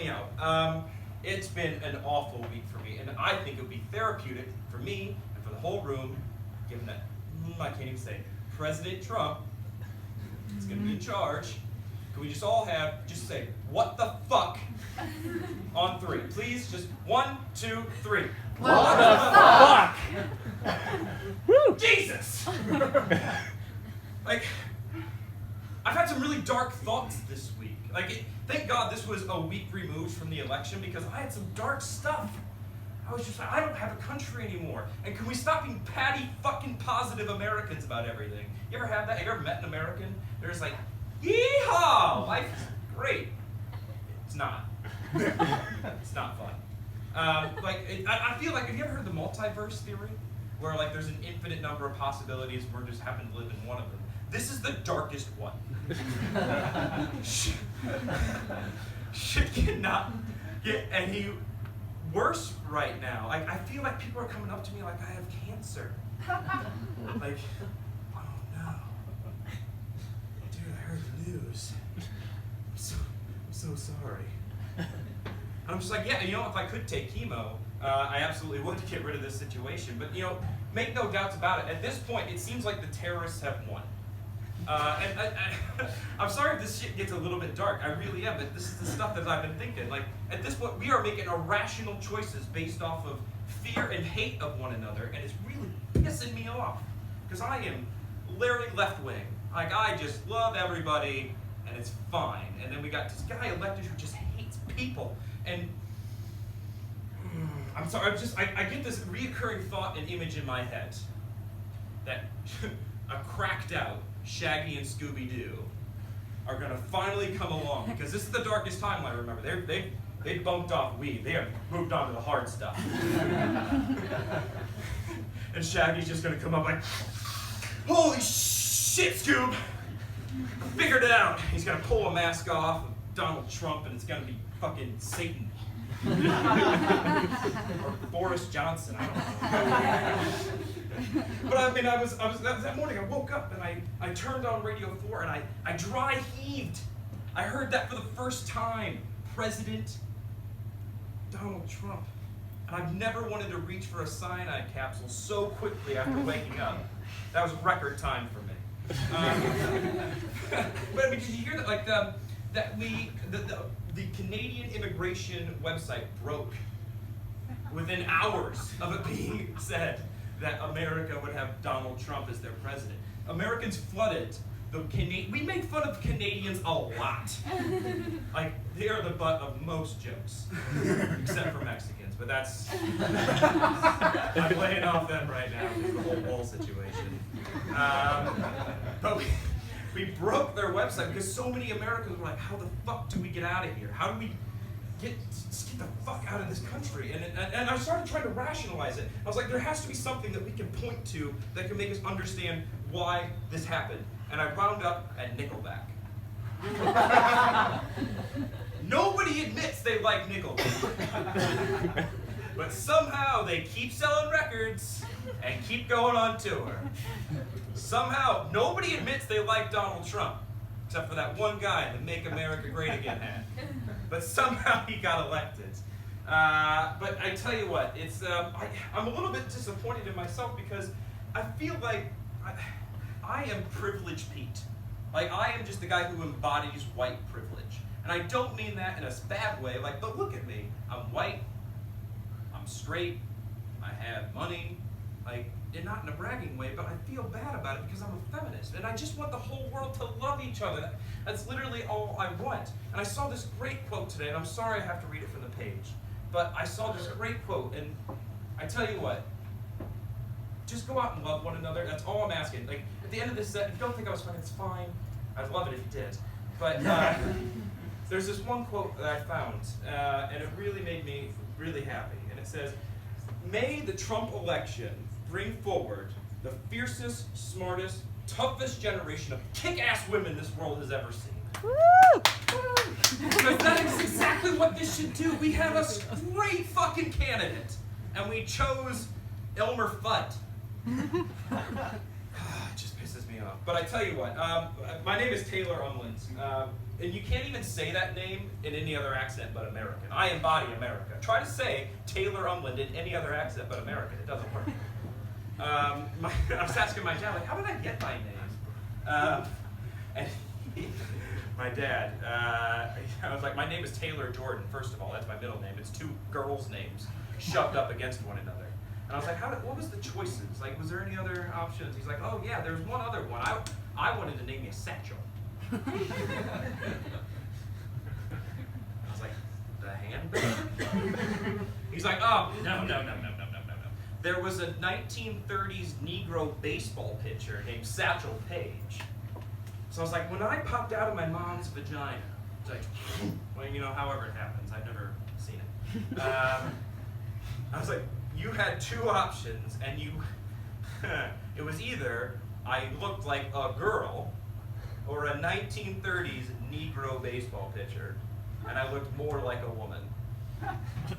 me out. It's been an awful week for me, and I think it would be therapeutic for me and for the whole room, given that, I can't even say, President Trump is going to be in charge. Can we just all just say, what the fuck, on 3. Please, just 1, 2, 3. What the fuck? Jesus! Like, I've had some really dark thoughts this week. Like, thank God this was a week removed from the election, because I had some dark stuff. I was just like, I don't have a country anymore. And can we stop being patty fucking positive Americans about everything? You ever have that? Have you ever met an American? They're just like, yeehaw! Life is great. It's not. It's not fun. I feel like, have you ever heard the multiverse theory? Where like there's an infinite number of possibilities, we're just happen to live in one of them. This is the darkest one. Shit cannot get any worse right now. Like, I feel like people are coming up to me like I have cancer. Like, oh no. Dude, I heard the news. I'm so sorry. I'm just like, yeah, you know, if I could take chemo, I absolutely would to get rid of this situation. But, you know, make no doubts about it. At this point, it seems like the terrorists have won. I'm sorry if this shit gets a little bit dark. I really am, but this is the stuff that I've been thinking. Like, at this point, we are making irrational choices based off of fear and hate of one another, and it's really pissing me off. Because I am literally left-wing. Like, I just love everybody, and it's fine. And then we got this guy elected who just hates people. And I'm sorry, I get this reoccurring thought and image in my head that a cracked out Shaggy and Scooby-Doo are gonna finally come along, because this is the darkest time I remember. They bumped off weed. They have moved on to the hard stuff. And Shaggy's just gonna come up like, holy shit, Scoob! I figured it out. He's gonna pull a mask off of Donald Trump, and it's gonna be fucking Satan. Or Boris Johnson, I don't know. But I mean, that morning I woke up and I turned on Radio 4 and I dry heaved. I heard that for the first time. President Donald Trump. And I've never wanted to reach for a cyanide capsule so quickly after waking up. That was record time for me. But I mean, did you hear that? Like the Canadian immigration website broke within hours of it being said that America would have Donald Trump as their president. Americans flooded we make fun of Canadians a lot. Like, they are the butt of most jokes, except for Mexicans, but that's, I'm laying off them right now because of the whole wall situation. But we broke their website because so many Americans were like, how the fuck do we get out of here? How do we get the fuck out of this country? And I started trying to rationalize it. I was like, there has to be something that we can point to that can make us understand why this happened. And I wound up at Nickelback. Nobody admits they like Nickelback. But somehow they keep selling records and keep going on tour. Somehow, nobody admits they like Donald Trump, except for that one guy in the Make America Great Again hat. But somehow he got elected. But I tell you what, it's I'm a little bit disappointed in myself because I feel like I am privileged Pete. Like, I am just the guy who embodies white privilege. And I don't mean that in a bad way, like, but look at me. I'm white, I'm straight, I have money, like, and not in a bragging way, but I feel bad about it because I'm a feminist. And I just want the whole world to love each other. That's literally all I want. And I saw this great quote today, and I'm sorry I have to read it from the page, but I saw this great quote, and I tell you what, just go out and love one another. That's all I'm asking. Like, at the end of this set, if you don't think I was funny, it's fine. I'd love it if you did. But there's this one quote that I found, and it really made me really happy. And it says, "May the Trump election bring forward the fiercest, smartest, toughest generation of kick-ass women this world has ever seen." Woo! Because that is exactly what this should do. We have a great fucking candidate, and we chose Elmer Fudd. It just pisses me off. But I tell you what, my name is Taylor Umland. And you can't even say that name in any other accent but American. I embody America. Try to say Taylor Umland in any other accent but American. It doesn't work. I was asking my dad, like, how did I get my name? And my dad, I was like, my name is Taylor Jordan, first of all. That's my middle name. It's two girls' names shoved up against one another. And I was like, what was the choices? Like, was there any other options? He's like, oh yeah, there's one other one. I wanted to name you Satchel. I was like, the handbag? He's like, oh, no. There was a 1930s Negro baseball pitcher named Satchel Paige. So I was like, when I popped out of my mom's vagina, it's like, well, you know, however it happens, I've never seen it. I was like, you had two options, and it was either I looked like a girl or a 1930s Negro baseball pitcher, and I looked more like a woman.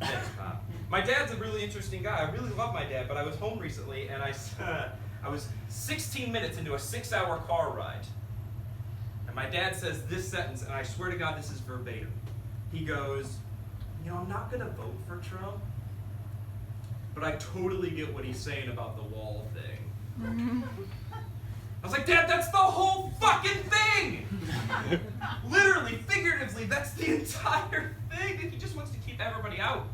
Thanks, Pop. My dad's a really interesting guy. I really love my dad, but I was home recently, and I was 16 minutes into a 6-hour car ride. And my dad says this sentence, and I swear to God this is verbatim. He goes, you know, I'm not going to vote for Trump, but I totally get what he's saying about the wall thing. I was like, Dad, that's the whole fucking thing! Literally, figuratively, that's the entire thing. He just wants to keep everybody out.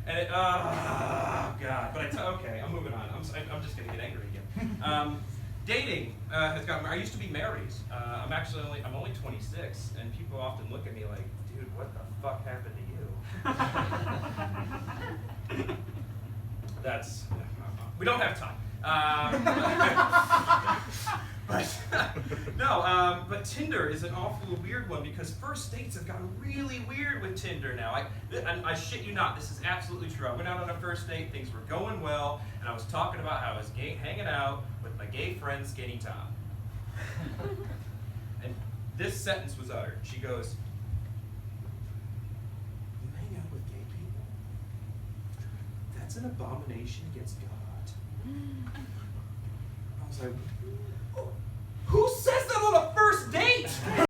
And it, oh, God. But okay, I'm moving on. I'm just going to get angry again. Dating has gotten, I used to be married. I'm only 26, and people often look at me like, dude, what the fuck happened to you? That's, we don't have time. But Tinder is an awful weird one because first dates have gotten really weird with Tinder now. I shit you not, this is absolutely true. I went out on a first date, things were going well, and I was talking about how I was hanging out with my gay friend Skinny Tom. And this sentence was uttered. She goes, "You hang out with gay people? That's an abomination against God." I was like,